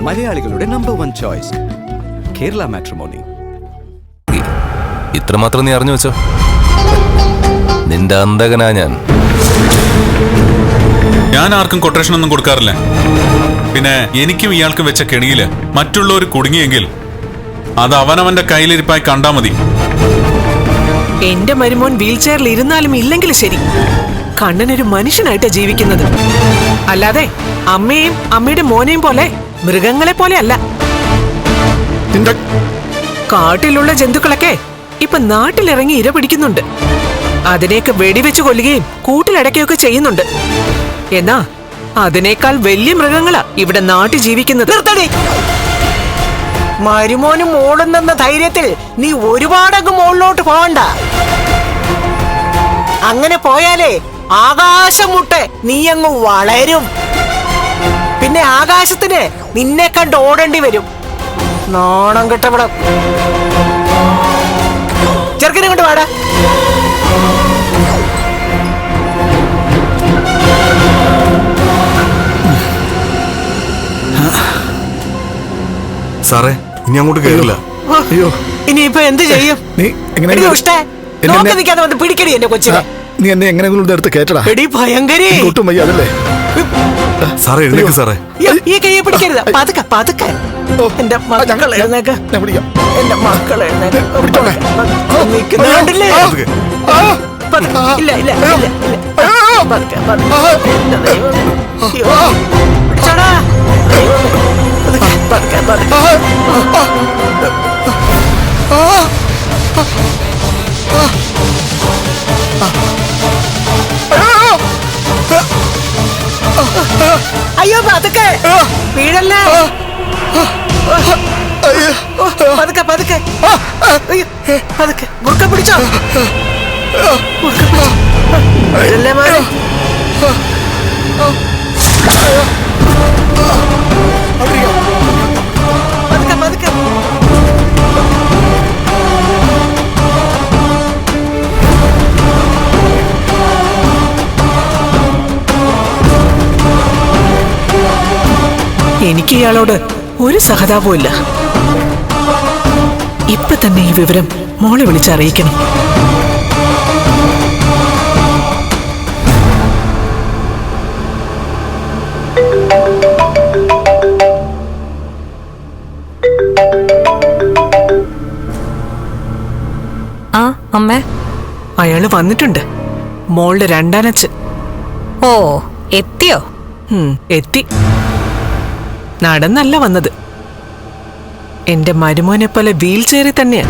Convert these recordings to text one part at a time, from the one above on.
മലയാളികളുടെ number 1 choice Kerala matrimony. ഇത്രമാത്രം നീ അറിഞ്ഞു വെച്ചോ? നിന്റെ അന്തകനാ ഞാൻ ആർക്കും കൊട്ടേഷൻ ഒന്നും കൊടുക്കാറില്ല. പിന്നെ എനിക്കും ഇയാൾക്കും വെച്ച കെണിയില് മറ്റുള്ളവർ കുടുങ്ങിയെങ്കിൽ അത് അവനവന്റെ കയ്യിലിരിപ്പായി കണ്ടാ മതി. എന്റെ മരുമോൻ വീൽ ചെയറിൽ ഇരുന്നാലും ഇല്ലെങ്കിലും ശരി, കണ്ണനൊരു മനുഷ്യനായിട്ടാ ജീവിക്കുന്നത്. അല്ലാതെ അമ്മയും അമ്മയുടെ മോനെയും പോലെ മൃഗങ്ങളെ പോലെ അല്ല. കാട്ടിലുള്ള ജന്തുക്കളൊക്കെ ഇപ്പൊ നാട്ടിലിറങ്ങി ഇര പിടിക്കുന്നുണ്ട്. അതിനെയൊക്കെ വെടിവെച്ച് കൊല്ലുകയും കൂട്ടിലടക്കുകയൊക്കെ ചെയ്യുന്നുണ്ട്. എന്നാ അതിനേക്കാൾ വലിയ മൃഗങ്ങളാ ഇവിടെ നാട്ടിൽ ജീവിക്കുന്നത്. മരുമോനും മോളുന്നെന്ന ധൈര്യത്തിൽ നീ ഒരുപാടങ്ങ് മുകളിലോട്ട് പോകണ്ട. അങ്ങനെ പോയാലേ ആകാശം മുട്ടെ നീ അങ്ങ് വളരും. പിന്നെ ആകാശത്തിന് നിന്നെ കണ്ട് ഓടേണ്ടി വരും. നാണം കെട്ടവിടെ ചെറുക്കനെ കൊണ്ട് വാടാ. സാറേ, ഇനി അങ്ങോട്ട് കേറില്ല. അയ്യോ, ഇനിയിപ്പൊ എന്ത് ചെയ്യും? നീ എങ്ങനെ നിൽക്കാതെ വന്ന് പിടിക്കടി എന്റെ കൊച്ചിനെ. നീ എന്നെ എങ്ങനെയെങ്കിലും എടുത്ത് കേട്ടടാ. എടി ഭയങ്കരേ, ഒട്ടും വയ്യ അതല്ലേ. സാറേ എഴുന്നേക്ക് സാറേ. ഈ കയ്യെ പിടിക്കരുത്. പതുക്കെ പതുക്കെ. എന്റെ മക്കൾ എഴുന്നേക്ക്. എന്റെ മക്കൾ എഴുന്നേക്ക്. നിൽക്കുന്നുണ്ടല്ലേ? ഇല്ല ഇല്ല ഇല്ല. പതുക്കെ പതുക്കെ. പിടിച്ചോടാ. പതുക്കെ പതുക്കെ. അയ്യോ പതുക്കെ വീഴല്ലേ. പതുക്കെ പതുക്കെ പതുക്കെ. മുറുക്ക പിടിച്ചോ. വീഴല്ലേ മോനെ. പതുക്കെ പതുക്കെ. എനിക്ക് ഇയാളോട് ഒരു സഹതാപവും ഇല്ല. ഇപ്പൊ തന്നെ ഈ വിവരം മോളെ വിളിച്ചറിയിക്കണം. ആ അമ്മേ, അയാള് വന്നിട്ടുണ്ട്. മോളുടെ രണ്ടാനച്ഛൻ. ഓ എത്തിയോ? എത്തി. നടന്നല്ല വന്നത്. എന്റെ മരുമോനെ പോലെ വീൽ ചെയറിൽ തന്നെയാ.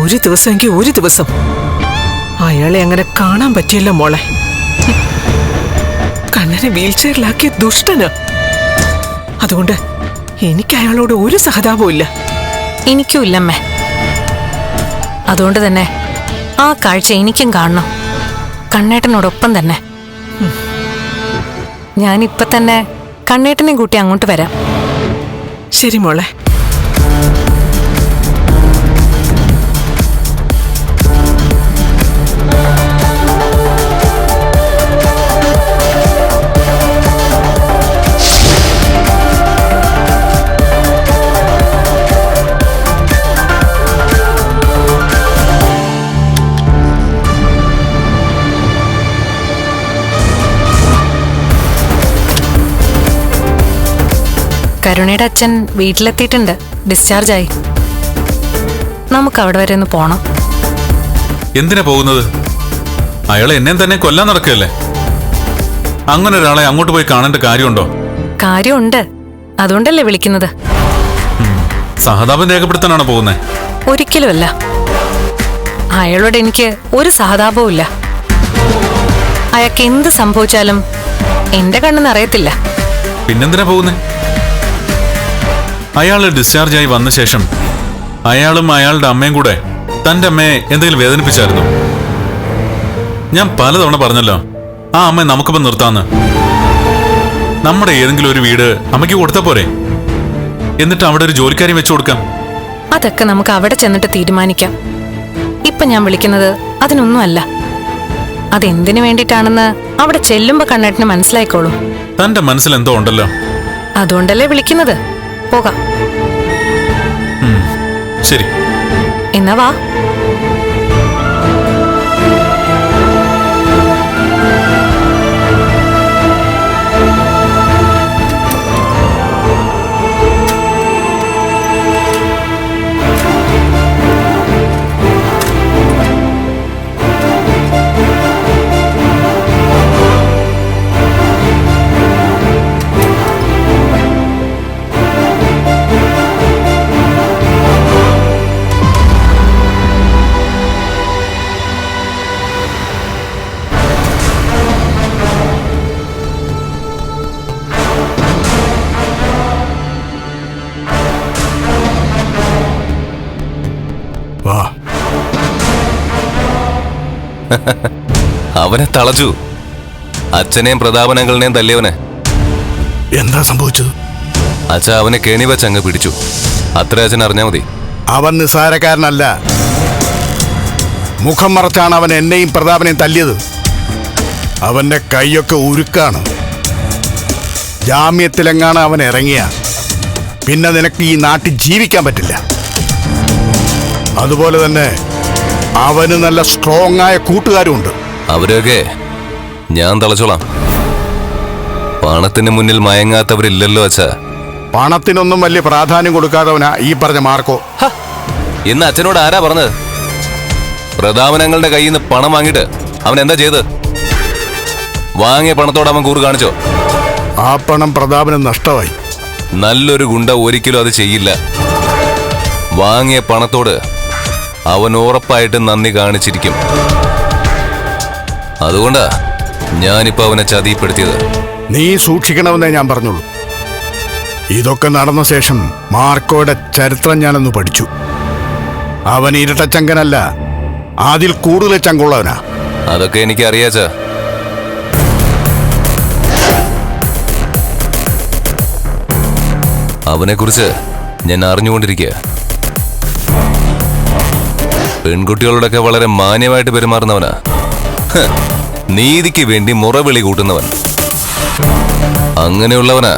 ഒരു ദിവസമെങ്കിൽ ഒരു ദിവസം അയാളെ അങ്ങനെ കാണാൻ പറ്റിയല്ലോ മോളെ. കണ്ണനെ വീൽ ചെയറിലാക്കിയ ദുഷ്ടന്. അതുകൊണ്ട് എനിക്ക് അയാളോട് ഒരു സഹതാപവും ഇല്ല. എനിക്കും ഇല്ലമ്മേ. അതുകൊണ്ട് തന്നെ ആ കാഴ്ച എനിക്കും കാണണം, കണ്ണേട്ടനോടൊപ്പം തന്നെ. ഞാനിപ്പൊ തന്നെ കണ്ണേട്ടനെ കൂട്ടി അങ്ങോട്ട് വരാം. ശരി മോളെ. കരുണയുടെ അച്ഛൻ വീട്ടിലെത്തിയിട്ടുണ്ട്. ഡിസ്ചാർജ് ആയി. നമുക്ക് അവിടെ വരെ ഒന്ന് പോണം. എന്തിനാ പോകുന്നത്? അയാളെ എന്നെ തന്നെ കൊല്ലാൻ നടക്കുകയല്ലേ. അങ്ങനെ ഒരാളെ അങ്ങോട്ട് പോയി കാണേണ്ട കാര്യമുണ്ടോ? കാര്യമുണ്ട്, അതുകൊണ്ടല്ലേ വിളിക്കുന്നത്. സഹതാപം രേഖപ്പെടുത്താനാണോ പോകുന്നത്? ഒരിക്കലുമല്ല. അയാളോട് എനിക്ക് ഒരു സഹതാപവും ഇല്ല. അയാൾക്ക് എന്ത് സംഭവിച്ചാലും എന്റെ കണ്ണെന്ന് അറിയത്തില്ല. പിന്നെന്തിനാ പോകുന്നേ? അയാള് ഡിസ്ചാർജായി വന്ന ശേഷം അയാളും അയാളുടെ അമ്മയും കൂടെ തന്റെ അമ്മയെ എന്തെങ്കിലും വേദനിപ്പിച്ചായിരുന്നു? ഞാൻ പലതവണ പറഞ്ഞല്ലോ, ആ അമ്മയെ നമുക്കിപ്പം നിർത്താന്ന്. നമ്മുടെ ഏതെങ്കിലും ഒരു വീട് അമ്മയ്ക്ക് കൊടുത്താ പോരെ? എന്നിട്ട് അവിടെ ഒരു ജോലിക്കാരി വെച്ചു കൊടുക്കാം. അതൊക്കെ നമുക്ക് അവിടെ ചെന്നിട്ട് തീരുമാനിക്കാം. ഇപ്പൊ ഞാൻ വിളിക്കുന്നത് അതിനൊന്നുമല്ല. അതെന്തിനു വേണ്ടിയിട്ടാണെന്ന് അവിടെ ചെല്ലുമ്പോ കണ്ണേട്ടന് മനസ്സിലായിക്കോളും. തന്റെ മനസ്സിൽ എന്തോ ഉണ്ടല്ലോ. അതുകൊണ്ടല്ലേ വിളിക്കുന്നത്. പോകാം. ശരി. എന്നാ വാ. വാ. അവനെ തളച്ചു. അച്ഛനെയും പ്രതാപനങ്ങളെയും തല്ലിയവനെ. എന്താ സംഭവിച്ചത്? അച്ഛ അവനെ കെണി വെച്ച് അങ്ങ് പിടിച്ചു. അത്ര അച്ഛൻ അറിഞ്ഞാ മതി. അവൻ നിസ്സാരക്കാരനല്ല. മുഖം മറച്ചാണ് അവൻ എന്നെയും പ്രതാപനെയും തല്ലിയത്. അവന്റെ കൈയൊക്കെ ഉരുക്കാണ്. ജാമ്യത്തിലെങ്ങാണ് അവൻ ഇറങ്ങിയ പിന്നെ നിനക്ക് ഈ നാട്ടിൽ ജീവിക്കാൻ പറ്റില്ല. അതുപോലെ തന്നെ അവന് നല്ല സ്ട്രോങ് ആയ കൂട്ടുകാരുമുണ്ട്. അവരെയൊക്കെ ഞാൻ തളച്ചോളാം. പണത്തിന് മുന്നിൽ മയങ്ങാത്തവരില്ലല്ലോ അച്ഛ. പണത്തിനൊന്നും വലിയ പ്രാധാന്യം കൊടുക്കാത്തവനാ ഈ പറഞ്ഞ മാർക്കോ. ഇന്ന് അച്ഛനോട് ആരാ പറഞ്ഞത്? പ്രതാപനങ്ങളുടെ കയ്യിൽ നിന്ന് പണം വാങ്ങിയിട്ട് അവൻ എന്താ ചെയ്ത്? വാങ്ങിയ പണത്തോട് അവൻ കൂറ് കാണിച്ചോ? ആ പണം പ്രതാപന് നഷ്ടമായി. നല്ലൊരു ഗുണ്ട ഒരിക്കലും അത് ചെയ്യില്ല. വാങ്ങിയ പണത്തോട് അവൻ ഉറപ്പായിട്ട് നന്ദി കാണിച്ചിരിക്കും. അതുകൊണ്ടാ ഞാനിപ്പോ അവനെ ചതിപ്പെടുത്തിയത്. നീ സൂക്ഷിക്കണമെന്നേ ഞാൻ പറഞ്ഞുള്ളൂ. ഇതൊക്കെ നടന്ന ശേഷം മാർക്കോയുടെ ചരിത്രം ഞാനൊന്ന് പഠിച്ചു. അവൻ ഇരട്ടച്ചങ്കനല്ല, അതിൽ കൂടുതൽ ചങ്കുള്ളവനാ. അതൊക്കെ എനിക്ക് അറിയാച്ച. അവനെ കുറിച്ച് ഞാൻ അറിഞ്ഞുകൊണ്ടിരിക്കുക. പെൺകുട്ടികളോടൊക്കെ വളരെ മാന്യമായിട്ട് പെരുമാറുന്നവനാ. നീതിക്ക് വേണ്ടി മുറവിളി കൂട്ടുന്നവൻ. അങ്ങനെയുള്ളവനാ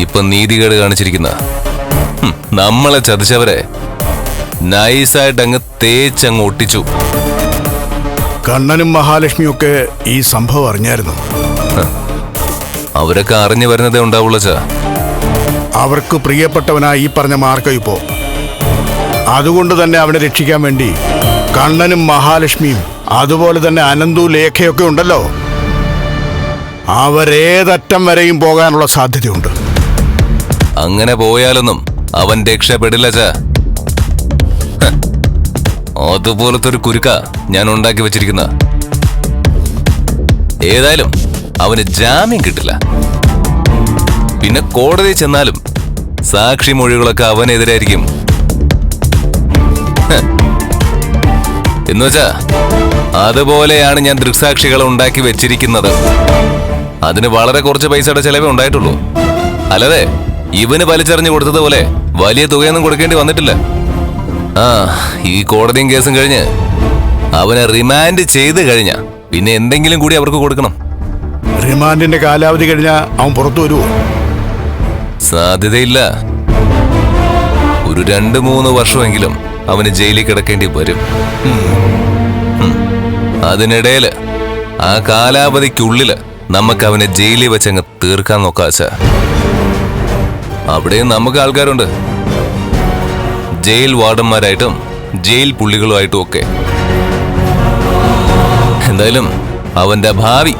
ഇപ്പൊ നീതികേട് കാണിച്ചിരിക്കുന്ന. നമ്മളെ ചതിച്ചവരെ നൈസായിട്ട് അങ്ങ് തേച്ചങ്ങ് ഒട്ടിച്ചു. കണ്ണനും മഹാലക്ഷ്മിയും ഒക്കെ ഈ സംഭവം അറിഞ്ഞായിരുന്നു. അവരൊക്കെ അറിഞ്ഞു വരുന്നതേ ഉണ്ടാവുള്ളൂ ചാ. അവർക്ക് പ്രിയപ്പെട്ടവനാ ഈ പറഞ്ഞ മാർക്കോ ഇപ്പോ. അതുകൊണ്ട് തന്നെ അവനെ രക്ഷിക്കാൻ വേണ്ടി കണ്ണനും മഹാലക്ഷ്മിയും അതുപോലെ തന്നെ അനന്തു ലേഖയൊക്കെ ഉണ്ടല്ലോ. അവരേതറ്റം വരെയും പോകാനുള്ള സാധ്യതയുണ്ട്. അങ്ങനെ പോയാലൊന്നും അവൻ രക്ഷപ്പെടില്ല ചാ. അതുപോലത്തെ ഒരു കുരുക്ക ഞാൻ ഉണ്ടാക്കി വെച്ചിരിക്കുന്ന. ഏതായാലും അവന് ജാമ്യം കിട്ടില്ല. പിന്നെ കോടതി ചെന്നാലും സാക്ഷി മൊഴികളൊക്കെ അവനെതിരായിരിക്കും. എന്നുവെച്ചാ അതുപോലെയാണ് ഞാൻ ദൃക്സാക്ഷികളെ ഉണ്ടാക്കി വെച്ചിരിക്കുന്നത്. അതിന് വളരെ കുറച്ച് പൈസയുടെ ചെലവേ ഉണ്ടായിട്ടുള്ളൂ. അല്ലാതെ ഇവന് വലിച്ചെറിഞ്ഞു കൊടുത്തതുപോലെ വലിയ തുകയൊന്നും കൊടുക്കേണ്ടി വന്നിട്ടില്ല. ഈ കോടതിയും കേസും കഴിഞ്ഞ് അവനെ റിമാൻഡ് ചെയ്ത് കഴിഞ്ഞ പിന്നെ എന്തെങ്കിലും കൂടി അവർക്ക് കൊടുക്കണം. റിമാൻഡിന്റെ കാലാവധി കഴിഞ്ഞാ അവൻ പുറത്തു വരുമോ? സാധ്യതയില്ല. ഒരു 2-3 വർഷമെങ്കിലും അവന് ജയിലിൽ കിടക്കേണ്ടി വരും. അതിനിടയില് ആ കാലാവധിക്കുള്ളില് നമുക്ക് അവനെ ജയിലിൽ വെച്ചങ്ങ് തീർക്കാൻ നോക്കാച്ച. അവിടെയും നമുക്ക് ആൾക്കാരുണ്ട്. ജയിൽ വാർഡന്മാരായിട്ടും ജയിൽ പുള്ളികളുമായിട്ടും ഒക്കെ. എന്തായാലും അവന്റെ ഭാവി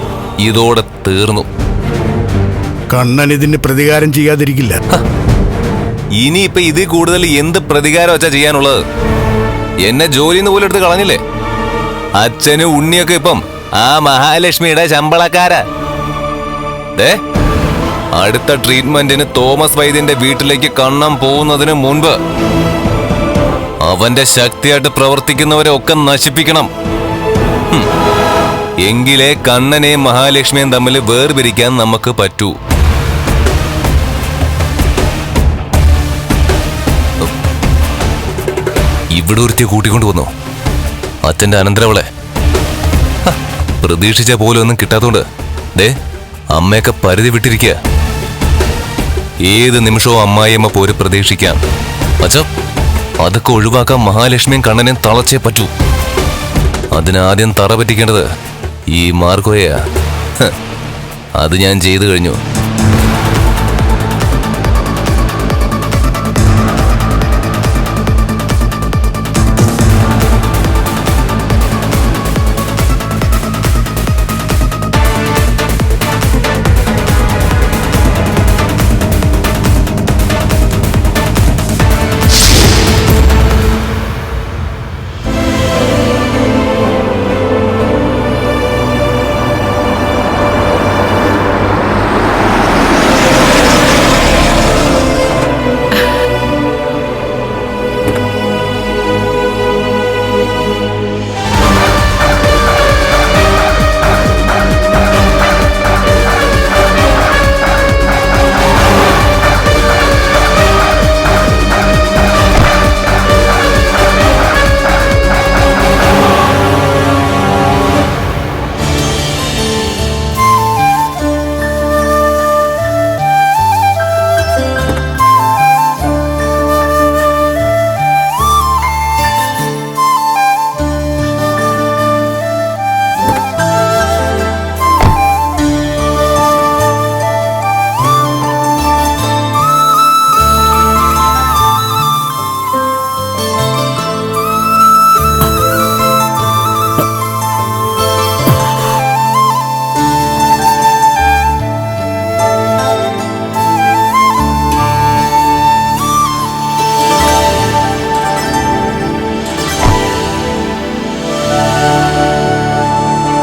ഇതോടെ തീർന്നു. കണ്ണൻ ഇതിന് പ്രതികാരം ചെയ്യാതിരിക്കില്ല. ഇനിയിപ്പൊ ഇതിൽ കൂടുതൽ എന്ത് പ്രതികാരം വെച്ചാ ചെയ്യാനുള്ളത്? എന്നെ ജോലിന്ന് പോലും എടുത്ത് കളഞ്ഞില്ലേ? അച്ഛനും ഉണ്ണിയൊക്കെ ഇപ്പം ആ മഹാലക്ഷ്മിയുടെ ശമ്പളക്കാരാ. അടുത്ത ട്രീറ്റ്മെന്റിന് തോമസ് വൈദ്യന്റെ വീട്ടിലേക്ക് കണ്ണൻ പോകുന്നതിന് മുൻപ് അവന്റെ ശക്തിയായിട്ട് പ്രവർത്തിക്കുന്നവരെ ഒക്കെ നശിപ്പിക്കണം. എങ്കിലേ കണ്ണനെയും മഹാലക്ഷ്മിയും തമ്മിൽ വേർപിരിക്കാൻ നമുക്ക് പറ്റൂ. ഇവിടെ ഒരുത്തിയെ കൂട്ടിക്കൊണ്ടു വന്നു, അച്ഛന്റെ അനന്തരവളെ. പ്രതീക്ഷിച്ച പോലെ ഒന്നും കിട്ടാത്തോണ്ട് അമ്മയൊക്കെ പരിധി വിട്ടിരിക്കുക. ഏത് നിമിഷവും അമ്മായിയമ്മ പോര് പ്രതീക്ഷിക്കാം. അച്ഛാ, അതൊക്കെ ഒഴിവാക്കാൻ മഹാലക്ഷ്മിയും കണ്ണനെയും തളച്ചേ പറ്റൂ. അതിനാദ്യം തറ പറ്റിക്കേണ്ടത് ഈ മാർക്കോയാ. അത് ഞാൻ ചെയ്തു കഴിഞ്ഞു.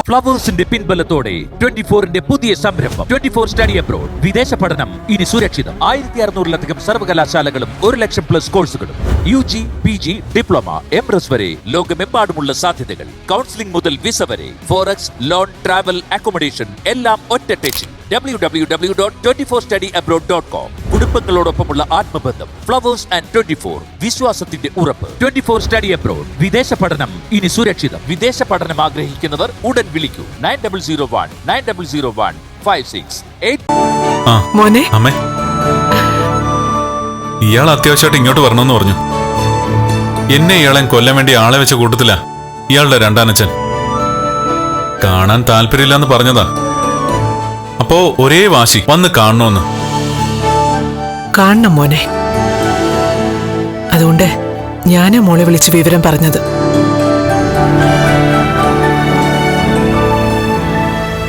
ഫ്ലവേഴ്സിന്റെ പിൻബലത്തോടെ 24ന്റെ പുതിയ സംരംഭം 24 സ്റ്റഡി അബ്രോഡ്. വിദേശ പഠനം ഇനി സുരക്ഷിതം. 1600-ലധികം സർവകലാശാലകളും 1,00,000+ കോഴ്സുകളും. UG, PG, ഡിപ്ലോമ, MRS വരെ ലോകമെമ്പാടുമുള്ള സാധ്യതകൾ. കൗൺസിലിംഗ് മുതൽ വിസ വരെ. ഫോറക്സ്, ലോൺ, ട്രാവൽ, അക്കോമഡേഷൻ എല്ലാം ഒറ്റ ടെച്ചിൽ. www.24studyabroad.com. കുടുംബങ്ങളോടൊപ്പമുള്ള ആത്മബന്ധം. ഫ്ലവേഴ്സ് ആൻഡ് 24 വിശ്വാസത്തിന്റെ ഉറപ്പ്. 24 സ്റ്റഡി അബ്രോഡ്. വിദേശ പഠനം ഇനി സുരക്ഷിതം. വിദേശ പഠനം ആഗ്രഹിക്കുന്നവർ ഉടൻ വിളിക്കൂ. 9001-9001-56. മോനെ, അമ്മേ, ഇയാൾ അത്യാവശ്യമായിട്ട് ഇങ്ങോട്ട് വരണമെന്ന് പറഞ്ഞു. എന്നെ ഇയാളെ കൊല്ലാൻ വേണ്ടി ആളെ വെച്ച കൂട്ടത്തില ഇയാളുടെ രണ്ടാനച്ഛൻ. കാണാൻ താല്പര്യമില്ലെന്ന് പറഞ്ഞതാ. അപ്പോ ഒരേ വാശി വന്ന് കാണണമെന്ന്. കാണണം മോനെ. അതുകൊണ്ട് ഞാനാ മോളെ വിളിച്ച് വിവരം പറഞ്ഞത്.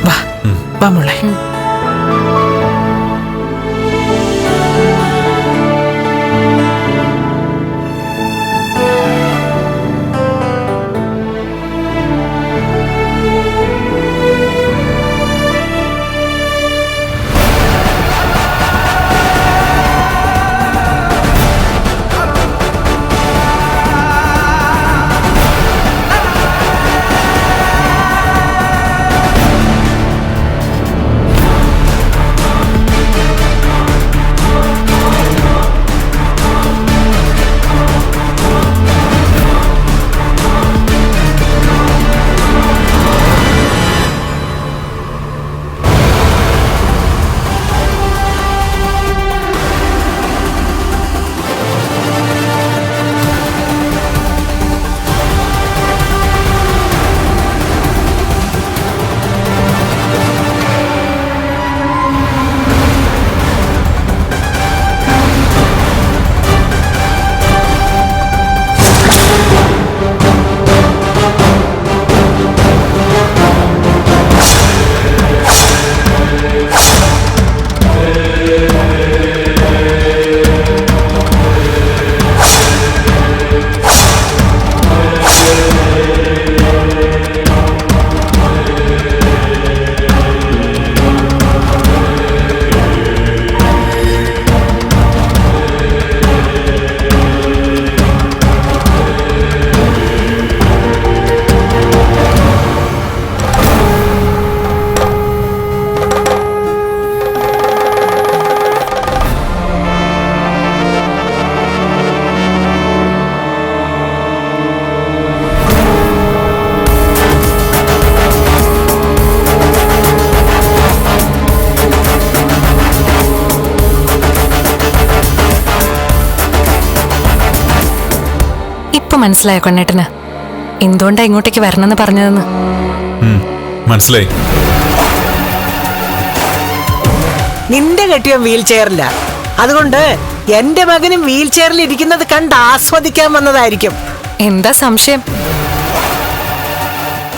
വാ വാ മോളെ. മനസ്സിലായോ കണ്ണേട്ടന് എന്തുകൊണ്ടാ ഇങ്ങോട്ടേക്ക് വരണമെന്ന് പറഞ്ഞതെന്ന്? മനസ്സിലായി. നിന്റെ കെട്ടിയൻ വീൽ ചെയറില്ല, അതുകൊണ്ട് എന്റെ മകനും വീൽ ചെയറിൽ ഇരിക്കുന്നത് കണ്ട് ആസ്വദിക്കാൻ വന്നതായിരിക്കും. എന്താ സംശയം?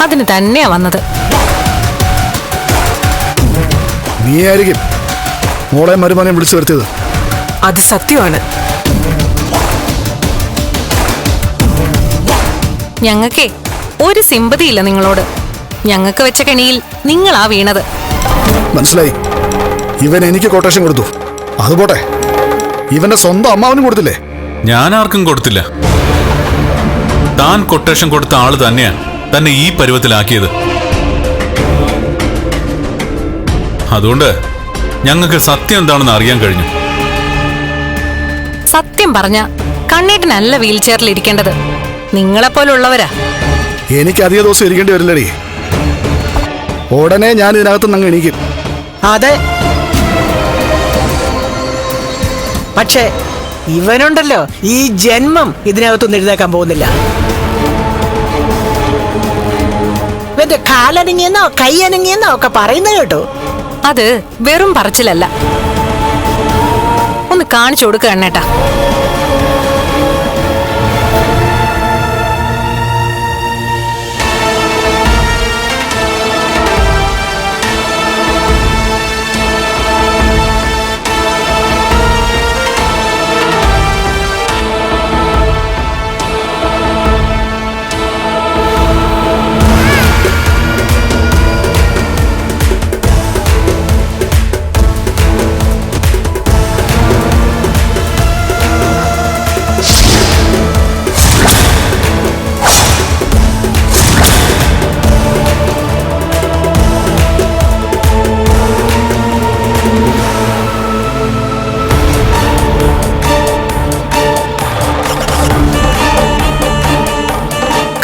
അതിന് തന്നെയാ വന്നത്. നീ ആയിരിക്കും മോളെ മരുമനെ വിളിച്ചു വരുത്തിയത്. അത് സത്യമാണ്. ഞങ്ങൾക്കേ ഒരു സിമ്പതിയില്ല നിങ്ങളോട്. ഞങ്ങൾക്ക് വെച്ച കെണിയിൽ നിങ്ങളാ വീണത്. മനസ്സിലായി. ഇവൻ എനിക്ക് കൊട്ടേഷൻ കൊടുത്തു, അതുപോട്ടെ ഇവന്റെ സ്വന്തം അമ്മാവനും കൊടുത്തില്ലേ? ഞാൻ ആർക്കും കൊടുത്തില്ല. താൻ കൊട്ടേഷൻ കൊടുത്ത ആള് തന്നെയാ തന്നെ ഈ പരുവത്തിലാക്കിയത്. അതുകൊണ്ട് ഞങ്ങൾക്ക് സത്യം എന്താണെന്ന് അറിയാൻ കഴിഞ്ഞു. സത്യം പറഞ്ഞ കണ്ണേട്ടനല്ല വീൽ ചെയറിൽ ഇരിക്കേണ്ടത്, നിങ്ങളെപ്പോലുള്ളവരാ. എനിക്ക് അധിക ദിവസം ഇരിക്കേണ്ടി വരില്ലടി. ഉടനെ ഞാൻ ഇതിനകത്ത് നിന്ന് എണീക്കും. അതെ, പക്ഷേ ഇവനുണ്ടല്ലോ ഈ ജന്മം ഇതിനകത്തൊന്നും എഴുന്നേക്കാൻ പോകുന്നില്ല. ഇവന്റെ കാലനങ്ങിയെന്നോ കൈ അനങ്ങിയെന്നോ ഒക്കെ പറയുന്നത് കേട്ടോ. അത് വെറും പറച്ചിലല്ല. ഒന്ന് കാണിച്ചു കൊടുക്കുക കണ്ണേട്ടാ.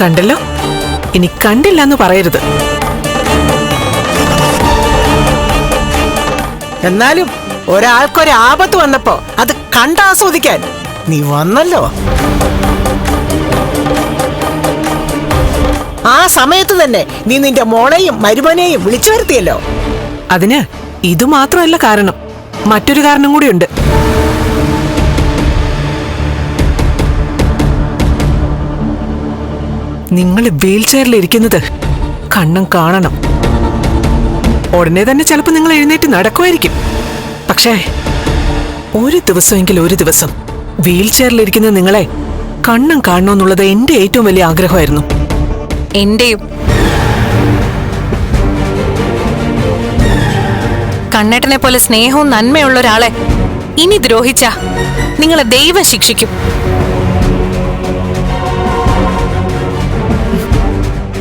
കണ്ടല്ലോ, ഇനി കണ്ടില്ല എന്ന് പറയരുത്. എന്നാലും ഒരാൾക്കൊരു ആപത്ത് വന്നപ്പോ അത് കണ്ടാസ്വദിക്കാൻ നീ വന്നല്ലോ. ആ സമയത്ത് തന്നെ നീ നിന്റെ മോളെയും മരുമനെയും വിളിച്ചു വരുത്തിയല്ലോ. അതിന് ഇത് മാത്രമല്ല കാരണം, മറ്റൊരു കാരണം കൂടിയുണ്ട്. നിങ്ങൾ വീൽ ചെയറിൽ ഇരിക്കുന്നത് കണ്ണും കാണണം. ഉടനെ തന്നെ ചിലപ്പോൾ നിങ്ങൾ എഴുന്നേറ്റ് നടക്കുമായിരിക്കും. പക്ഷേ ഒരു ദിവസമെങ്കിൽ ഒരു ദിവസം വീൽ ചെയറിലിരിക്കുന്ന നിങ്ങളെ കണ്ണും കാണണമെന്നുള്ളത് എന്റെ ഏറ്റവും വലിയ ആഗ്രഹമായിരുന്നു. എന്റെയും. കണ്ണേട്ടനെ പോലെ സ്നേഹവും നന്മയുള്ള ഒരാളെ ഇനി ദ്രോഹിച്ച നിങ്ങളെ ദൈവം ശിക്ഷിക്കും.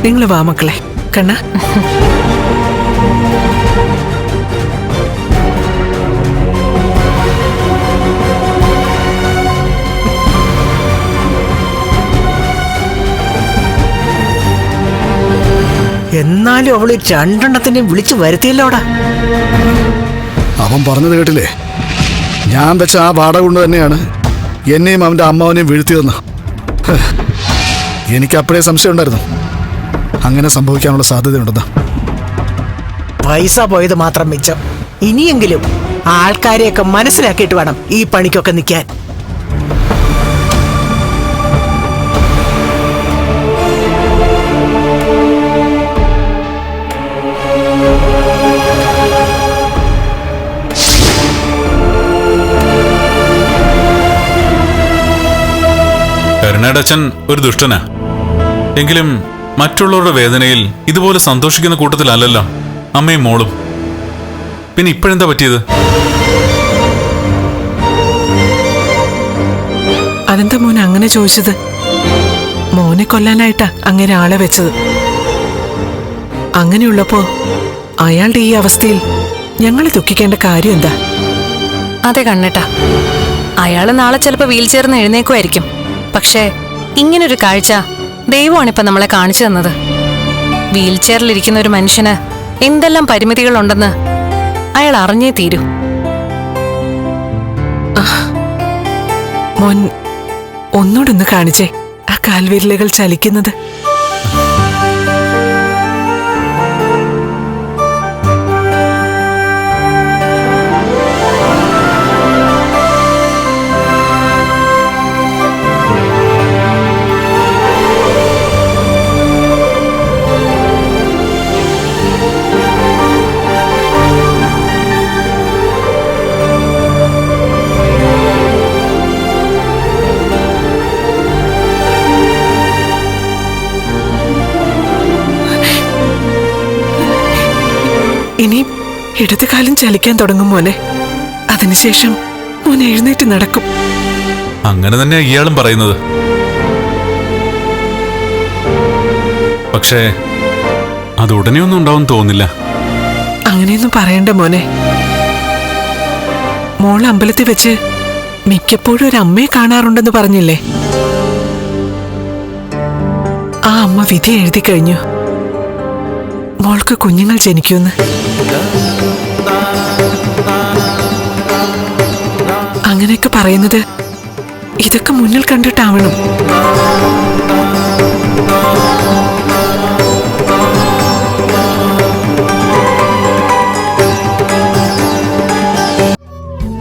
നിങ്ങൾ വാ മക്കളെ. കണ്ണ, എന്നാലും അവള് രണ്ടെണ്ണത്തിനെ വിളിച്ചു വരുത്തിയല്ലോടാ. അവൻ പറഞ്ഞത് കേട്ടില്ലേ? ഞാൻ വെച്ച ആ വാടക കൊണ്ട് തന്നെയാണ് എന്നെയും അവന്റെ അമ്മാവനെയും വീഴ്ത്തിയതെന്ന്. എനിക്ക് അപ്പോഴേ സംശയം ഉണ്ടായിരുന്നു അങ്ങനെ സംഭവിക്കാനുള്ള സാധ്യതയുണ്ടെന്ന്. പൈസ പോയത് മാത്രം മിച്ചം. ഇനിയെങ്കിലും ആൾക്കാരെയൊക്കെ മനസ്സിലാക്കിയിട്ട് വേണം ഈ പണിക്കൊക്കെ നിൽക്കാൻ. കരുണയുടെ അച്ഛൻ ഒരു ദുഷ്ടനാ. എങ്കിലും മറ്റുള്ളവരുടെ വേദനയിൽ ഇതുപോലെ സന്തോഷിക്കുന്ന കൂട്ടത്തിലല്ലല്ലോ അമ്മയും മോളും. പിന്നെ ഇപ്പോഴെന്താ പറ്റിയത്? അതെന്താ മോൻ അങ്ങനെ ചോദിച്ചത്? മോനെ കൊല്ലാനായിട്ടാ അങ്ങനെ ആളെ വെച്ചത്. അങ്ങനെയുള്ളപ്പോ അയാളുടെ ഈ അവസ്ഥയിൽ ഞങ്ങളെ ദുഃഖിക്കേണ്ട കാര്യം എന്താ? അതെ കണ്ണേട്ടാ, അയാള് നാളെ ചിലപ്പോ വീൽ ചെയറിന്ന് എഴുന്നേക്കുമായിരിക്കും. പക്ഷേ ഇങ്ങനൊരു കാഴ്ച ദൈവമാണിപ്പോ നമ്മളെ കാണിച്ചു തന്നത്. വീൽ ചെയറിലിരിക്കുന്ന ഒരു മനുഷ്യന് എന്തെല്ലാം പരിമിതികളുണ്ടെന്ന് അയാൾ അറിഞ്ഞേ തീരൂ. മോൻ ഒന്നുകൂടൊന്ന് കാണിച്ചേ ആ കാൽവിരലുകൾ ചലിക്കുന്നത്. ഇനി ഇടതുകാലം ചലിക്കാൻ തുടങ്ങും മോനെ. അതിനുശേഷം മോൻ എഴുന്നേറ്റ് നടക്കും. അങ്ങനെ തന്നെ ഇയാളും പറയുന്നത്. പക്ഷേ അത് ഉടനെയൊന്നും ഉണ്ടാവും തോന്നില്ല. അങ്ങനെയൊന്നും പറയണ്ട മോനെ. മോൾ അമ്പലത്തിൽ വെച്ച് മിക്കപ്പോഴും ഒരു അമ്മയെ കാണാറുണ്ടെന്ന് പറഞ്ഞില്ലേ? ആ അമ്മ വിധി എഴുതി കഴിഞ്ഞു. മോൾക്ക് കുഞ്ഞുങ്ങൾ ജനിക്കുമെന്ന്. അങ്ങനെയൊക്കെ പറയുന്നത് ഇതൊക്കെ മുന്നിൽ കണ്ടിട്ടാവണം.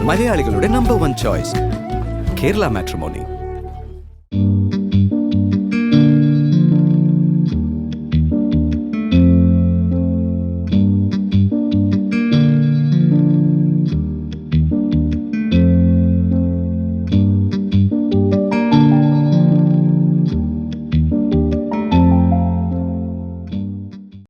മലയാളികളുടെ നമ്പർ 1 ചോയ്സ് കേരള മാട്രിമോണി.